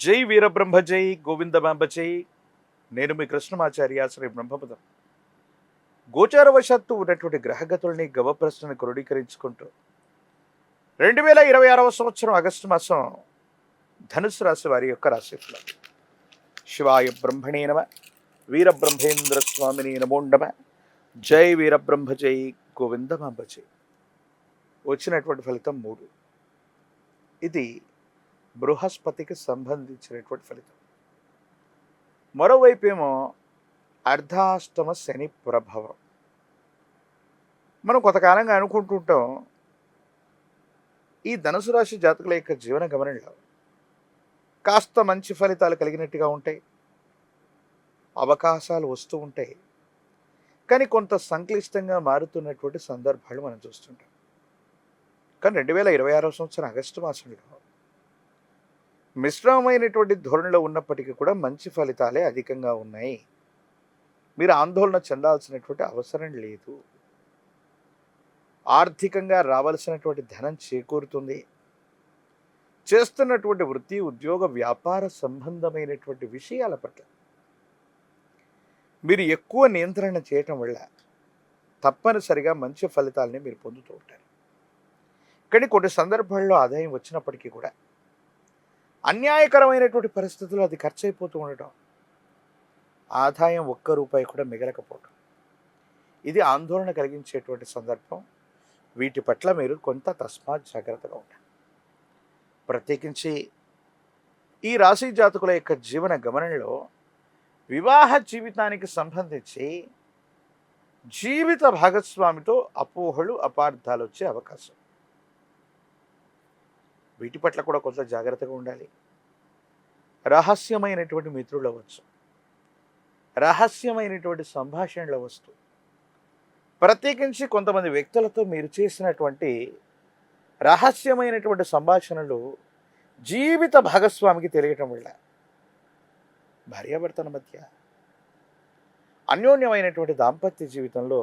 జై వీరబ్రహ్మ జై గోవిందమాంబ జై. నేను మీ కృష్ణమాచార్య శ్రీ బ్రహ్మపదం. గోచారవశాత్తు ఉన్నటువంటి గ్రహగతుల్ని గవప్రశ్నను క్రోడీకరించుకుంటూ 2026వ సంవత్సరం ఆగస్టు మాసం ధనుసు రాశి వారి యొక్క రాశిఫలం. శివాయ బ్రహ్మణే నమ, వీరబ్రహ్మేంద్ర స్వామిని నమో నమ. జై వీరబ్రహ్మ జై గోవిందమాంబ జై. వచ్చినటువంటి ఫలితం 3. ఇది బృహస్పతికి సంబంధించినటువంటి ఫలితం. మరోవైపు ఏమో అర్ధాష్టమ శని ప్రభావం. మనం కొంతకాలంగా అనుకుంటుంటాం ఈ ధనుసు రాశి జాతకుల యొక్క జీవన గమనంలో కాస్త మంచి ఫలితాలు కలిగినట్టుగా ఉంటాయి, అవకాశాలు వస్తూ ఉంటాయి. కానీ కొంత సంక్లిష్టంగా మారుతున్నటువంటి సందర్భాలు మనం చూస్తుంటాం. కానీ 2026వ సంవత్సరం ఆగస్టు మాసంలో మిశ్రమమైనటువంటి ధోరణిలో ఉన్నప్పటికీ కూడా మంచి ఫలితాలే అధికంగా ఉన్నాయి. మీరు ఆందోళన చెందాల్సినటువంటి అవసరం లేదు. ఆర్థికంగా రావాల్సినటువంటి ధనం చేకూరుతుంది. చేస్తున్నటువంటి వృత్తి, ఉద్యోగ, వ్యాపార సంబంధమైనటువంటి విషయాల పట్ల మీరు ఎక్కువ నియంత్రణ చేయటం వల్ల తప్పనిసరిగా మంచి ఫలితాలని మీరు పొందుతూ ఉంటారు. కానీ కొన్ని సందర్భాల్లో ఆదాయం వచ్చినప్పటికీ కూడా అన్యాయకరమైనటువంటి పరిస్థితుల్లో అది ఖర్చు అయిపోతూ ఉండటం, ఆదాయం ఒక్క రూపాయి కూడా మిగలకపోవటం, ఇది ఆందోళన కలిగించేటువంటి సందర్భం. వీటి పట్ల మీరు కొంత తస్మాత్ జాగ్రత్తగా ఉండాలి. ప్రత్యేకించి ఈ రాశి జాతకుల యొక్క జీవన గమనంలో వివాహ జీవితానికి సంబంధించి జీవిత భాగస్వామితో అపోహలు, అపార్థాలు వచ్చే అవకాశం. వీటి పట్ల కూడా కొంత జాగ్రత్తగా ఉండాలి. రహస్యమైనటువంటి మిత్రులు అవ్వచ్చు, రహస్యమైనటువంటి సంభాషణలు అవ్వచ్చు. ప్రత్యేకించి కొంతమంది వ్యక్తులతో మీరు చేసినటువంటి రహస్యమైనటువంటి సంభాషణలు జీవిత భాగస్వామికి తెలియటం వల్ల భార్యాభర్తల మధ్య అన్యోన్యమైనటువంటి దాంపత్య జీవితంలో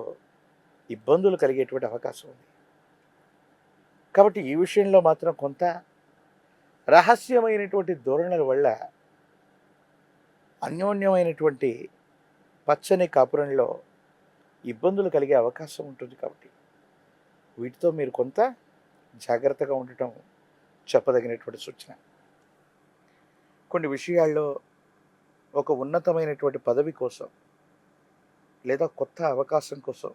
ఇబ్బందులు కలిగేటువంటి అవకాశం ఉంది. కాబట్టి ఈ విషయంలో మాత్రం కొంత రహస్యమైనటువంటి ధోరణుల వల్ల అన్యోన్యమైనటువంటి పచ్చని కాపురంలో ఇబ్బందులు కలిగే అవకాశం ఉంటుంది. కాబట్టి వీటితో మీరు కొంత జాగ్రత్తగా ఉండటం చెప్పదగినటువంటి సూచన. కొన్ని విషయాల్లో ఒక ఉన్నతమైనటువంటి పదవి కోసం లేదా కొత్త అవకాశం కోసం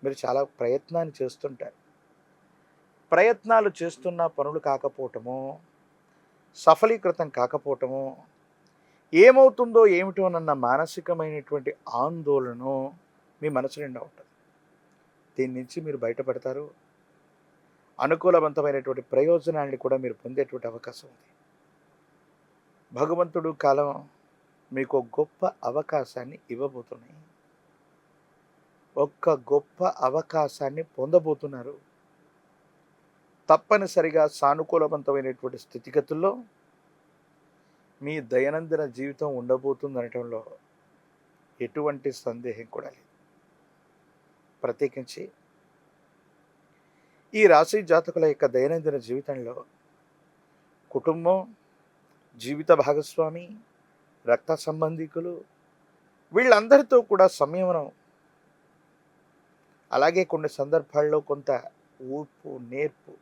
మీరు చాలా ప్రయత్నాన్ని చేస్తుంటారు. ప్రయత్నాలు చేస్తున్న పనులు కాకపోవటము, సఫలీకృతం కాకపోవటము, ఏమవుతుందో ఏమిటోనన్న మానసికమైనటువంటి ఆందోళన మీ మనసు నిండా ఉంటుంది. దీని నుంచి మీరు బయటపడతారు. అనుకూలవంతమైనటువంటి ప్రయోజనాన్ని కూడా మీరు పొందేటువంటి అవకాశం ఉంది. భగవంతుడు కాలం మీకు గొప్ప అవకాశాన్ని ఇవ్వబోతున్నాయి. ఒక్క గొప్ప అవకాశాన్ని పొందబోతున్నారు. తప్పనిసరిగా సానుకూలవంతమైనటువంటి స్థితిగతుల్లో మీ దైనందిన జీవితం ఉండబోతుంది అనటంలో ఎటువంటి సందేహం కూడా లేదు. ప్రత్యేకించి ఈ రాశి జాతకుల యొక్క దైనందిన జీవితంలో కుటుంబం, జీవిత భాగస్వామి, రక్త సంబంధికులు, వీళ్ళందరితో కూడా సంయమనం, అలాగే కొన్ని సందర్భాల్లో కొంత ఓర్పు, నేర్పు.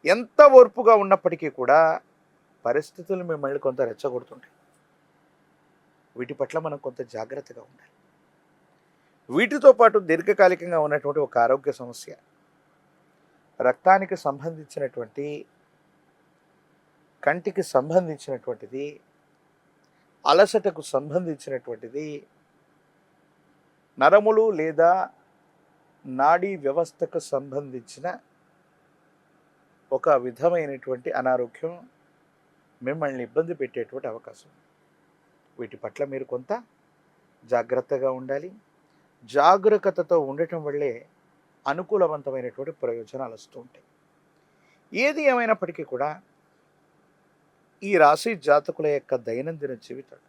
ఎంత ఓర్పుగా ఉన్నప్పటికీ కూడా పరిస్థితులు మిమ్మల్ని కొంత రెచ్చగొడుతుంటాయి. వీటి పట్ల మనం కొంత జాగ్రత్తగా ఉండాలి. వీటితో పాటు దీర్ఘకాలికంగా ఉన్నటువంటి ఒక ఆరోగ్య సమస్య, రక్తానికి సంబంధించినటువంటి, కంటికి సంబంధించినటువంటిది, అలసటకు సంబంధించినటువంటిది, నరములు లేదా నాడీ వ్యవస్థకు సంబంధించిన ఒక విధమైనటువంటి అనారోగ్యం మిమ్మల్ని ఇబ్బంది పెట్టేటువంటి అవకాశం. వీటి పట్ల మీరు కొంత జాగ్రత్తగా ఉండాలి. జాగరూకతతో ఉండటం వల్లే అనుకూలవంతమైనటువంటి ప్రయోజనాలు వస్తూ ఉంటాయి. ఏది ఏమైనప్పటికీ కూడా ఈ రాశి జాతకుల యొక్క దైనందిన జీవితం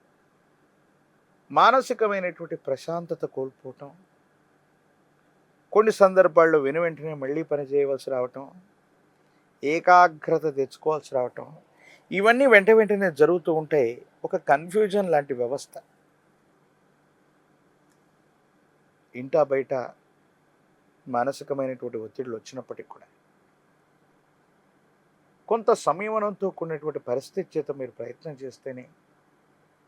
మానసికమైనటువంటి ప్రశాంతత కోల్పోవటం, కొన్ని సందర్భాల్లో వెంటనే మళ్ళీ పని చేయవలసి రావటం, ఏకాగ్రత తెచ్చుకోవాల్సి రావటం, ఇవన్నీ వెంటనే జరుగుతూ ఉంటే ఒక కన్ఫ్యూజన్ లాంటి వ్యవస్థ ఇంటా బయట మానసికమైనటువంటి ఒత్తిడులు వచ్చినప్పటికి కూడా కొంత సంయమనంతో కూడినటువంటి పరిస్థితి చేత మీరు ప్రయత్నం చేస్తేనే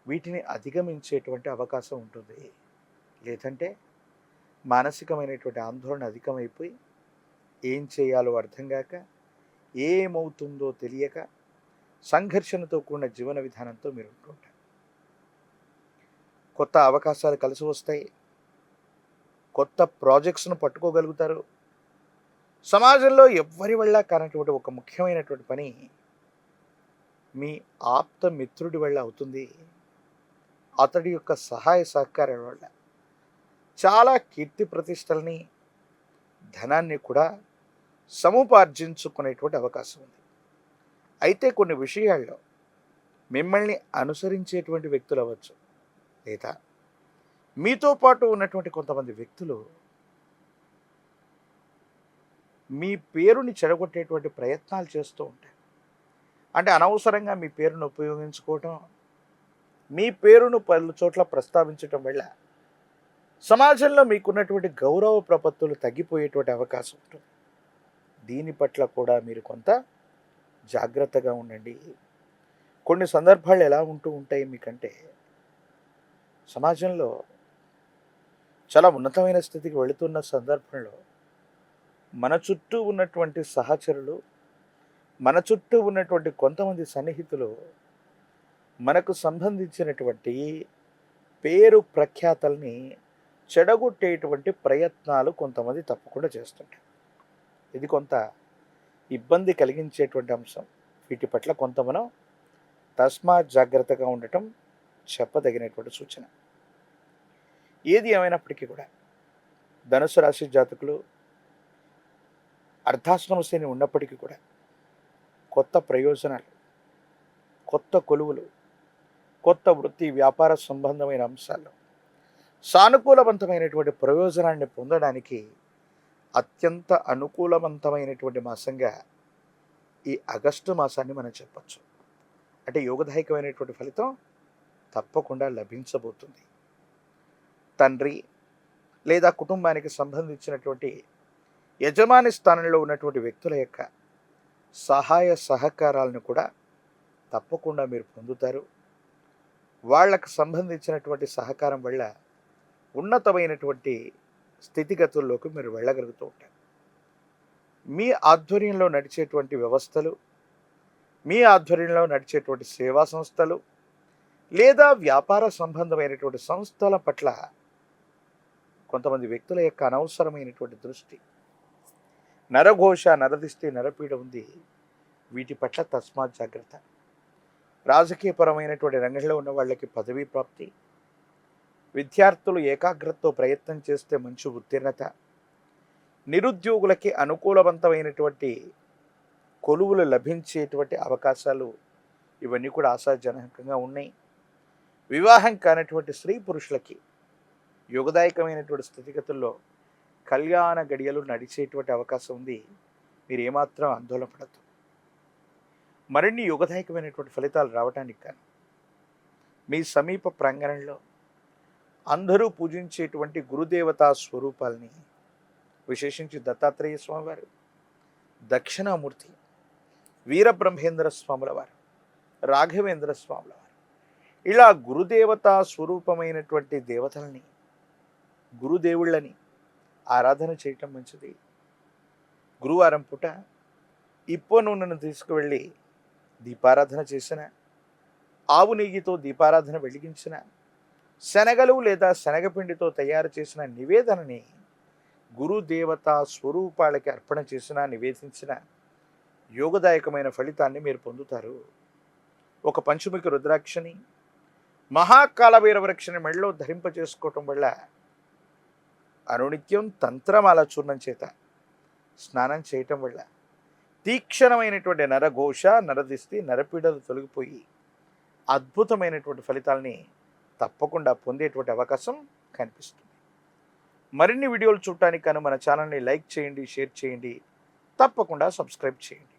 వీటిని అధిగమించేటువంటి అవకాశం ఉంటుంది. లేదంటే మానసికమైనటువంటి ఆందోళన అధికమైపోయి ఏం చేయాలో అర్థం కాక, ఏమవుతుందో తెలియక సంఘర్షణతో కూడిన జీవన విధానంతో మీరు ఉంటుంటారు. కొత్త అవకాశాలు కలిసి వస్తాయి, కొత్త ప్రాజెక్ట్స్ను పట్టుకోగలుగుతారు. సమాజంలో ఎవ్వరి వల్ల కానటువంటి ఒక ముఖ్యమైనటువంటి పని మీ ఆప్త మిత్రుడి వల్ల అవుతుంది. అతడి యొక్క సహాయ సహకారాల వల్ల చాలా కీర్తి ప్రతిష్టల్ని, ధనాన్ని కూడా సముపార్జించుకునేటువంటి అవకాశం ఉంది. అయితే కొన్ని విషయాల్లో మిమ్మల్ని అనుసరించేటువంటి వ్యక్తులు అవ్వచ్చు, లేదా మీతో పాటు ఉన్నటువంటి కొంతమంది వ్యక్తులు మీ పేరుని చెడగొట్టేటువంటి ప్రయత్నాలు చేస్తూ ఉంటారు. అంటే అనవసరంగా మీ పేరును ఉపయోగించుకోవటం, మీ పేరును పలు చోట్ల ప్రస్తావించటం వల్ల సమాజంలో మీకున్నటువంటి గౌరవ ప్రపత్తులు తగ్గిపోయేటువంటి అవకాశం ఉంటుంది. దీని పట్ల కూడా మీరు కొంత జాగ్రత్తగా ఉండండి. కొన్ని సందర్భాలు ఎలా ఉంటూ ఉంటాయి మీకంటే, సమాజంలో చాలా ఉన్నతమైన స్థితికి వెళుతున్న సందర్భంలో మన చుట్టూ ఉన్నటువంటి సహచరులు, మన చుట్టూ ఉన్నటువంటి కొంతమంది సన్నిహితులు మనకు సంబంధించినటువంటి పేరు ప్రఖ్యాతల్ని చెడగొట్టేటువంటి ప్రయత్నాలు కొంతమంది తప్పకుండా చేస్తుంటారు. ఇది కొంత ఇబ్బంది కలిగించేటువంటి అంశం. వీటి పట్ల కొంత మనం తస్మాత్ జాగ్రత్తగా ఉండటం చెప్పదగినటువంటి సూచన. ఏది ఏమైనప్పటికీ కూడా ధనుసు రాశి జాతకులు అర్ధాశ్రమ శని ఉన్నప్పటికీ కూడా కొత్త ప్రయోజనాలు, కొత్త కొలువులు, కొత్త వృత్తి వ్యాపార సంబంధమైన అంశాల్లో సానుకూలవంతమైనటువంటి ప్రయోజనాన్ని పొందడానికి అత్యంత అనుకూలవంతమైనటువంటి మాసంగా ఈ ఆగస్టు మాసాన్ని మనం చెప్పచ్చు. అంటే యోగదాయకమైనటువంటి ఫలితం తప్పకుండా లభించబోతుంది. తండ్రి లేదా కుటుంబానికి సంబంధించినటువంటి యజమాని స్థానంలో ఉన్నటువంటి వ్యక్తుల యొక్క సహాయ సహకారాలను కూడా తప్పకుండా మీరు పొందుతారు. వాళ్ళకు సంబంధించినటువంటి సహకారం వల్ల ఉన్నతమైనటువంటి స్థితిగతుల్లోకి మీరు వెళ్ళగలుగుతూ ఉంటారు. మీ ఆధ్వర్యంలో నడిచేటువంటి వ్యవస్థలు, మీ ఆధ్వర్యంలో నడిచేటువంటి సేవా సంస్థలు లేదా వ్యాపార సంబంధమైనటువంటి సంస్థల పట్ల కొంతమంది వ్యక్తుల యొక్క అనవసరమైనటువంటి దృష్టి, నరఘోష, నరదిష్టి, నరపీడ ఉంది. వీటి పట్ల తస్మాత్ జాగ్రత్త. రాజకీయపరమైనటువంటి రంగంలో ఉన్న వాళ్ళకి పదవీ ప్రాప్తి, విద్యార్థులు ఏకాగ్రతతో ప్రయత్నం చేస్తే మంచి ఉత్తీర్ణత, నిరుద్యోగులకి అనుకూలవంతమైనటువంటి కొలువులు లభించేటువంటి అవకాశాలు, ఇవన్నీ కూడా ఆశాజనకంగా ఉన్నాయి. వివాహం కానటువంటి స్త్రీ పురుషులకి యోగదాయకమైనటువంటి స్థితిగతుల్లో కళ్యాణ గడియలు నడిచేటువంటి అవకాశం ఉంది. మీరు ఏమాత్రం ఆందోళన పడద్దు. మరిన్ని యోగదాయకమైనటువంటి ఫలితాలు రావడానికి కానీ మీ సమీప ప్రాంగణంలో అందరూ పూజించేటువంటి గురుదేవతా స్వరూపాలని, విశేషించి దత్తాత్రేయ స్వామివారు, దక్షిణామూర్తి, వీరబ్రహ్మేంద్ర స్వాముల వారు, రాఘవేంద్ర స్వాముల వారు, ఇలా గురుదేవతా స్వరూపమైనటువంటి దేవతల్ని, గురుదేవుళ్ళని ఆరాధన చేయటం మంచిది. గురువారం పూట ఇప్పో నూనెను తీసుకువెళ్ళి దీపారాధన చేసిన, ఆవు నెయ్యితో దీపారాధన వెలిగించిన, శనగలు లేదా శనగపిండితో తయారు చేసిన నివేదనని గురుదేవతా స్వరూపాలకి అర్పణ చేసిన, నివేదించిన యోగదాయకమైన ఫలితాన్ని మీరు పొందుతారు. ఒక పంచముఖి రుద్రాక్షని, మహాకాలభైరవ వృక్షని మెడలో ధరింపజేసుకోవటం వల్ల అనునిత్యం తంత్రమాల చూర్ణం చేత స్నానం చేయటం వల్ల తీక్షణమైనటువంటి నరఘోష, నరదిష్టి, నరపీడలు తొలగిపోయి అద్భుతమైనటువంటి ఫలితాలని తప్పకుండా పొందేటువంటి అవకాశం కనిపిస్తుంది. మరిన్ని వీడియోలు చూడటానికి కానీ మన ఛానల్ని లైక్ చేయండి, షేర్ చేయండి, తప్పకుండా సబ్స్క్రైబ్ చేయండి.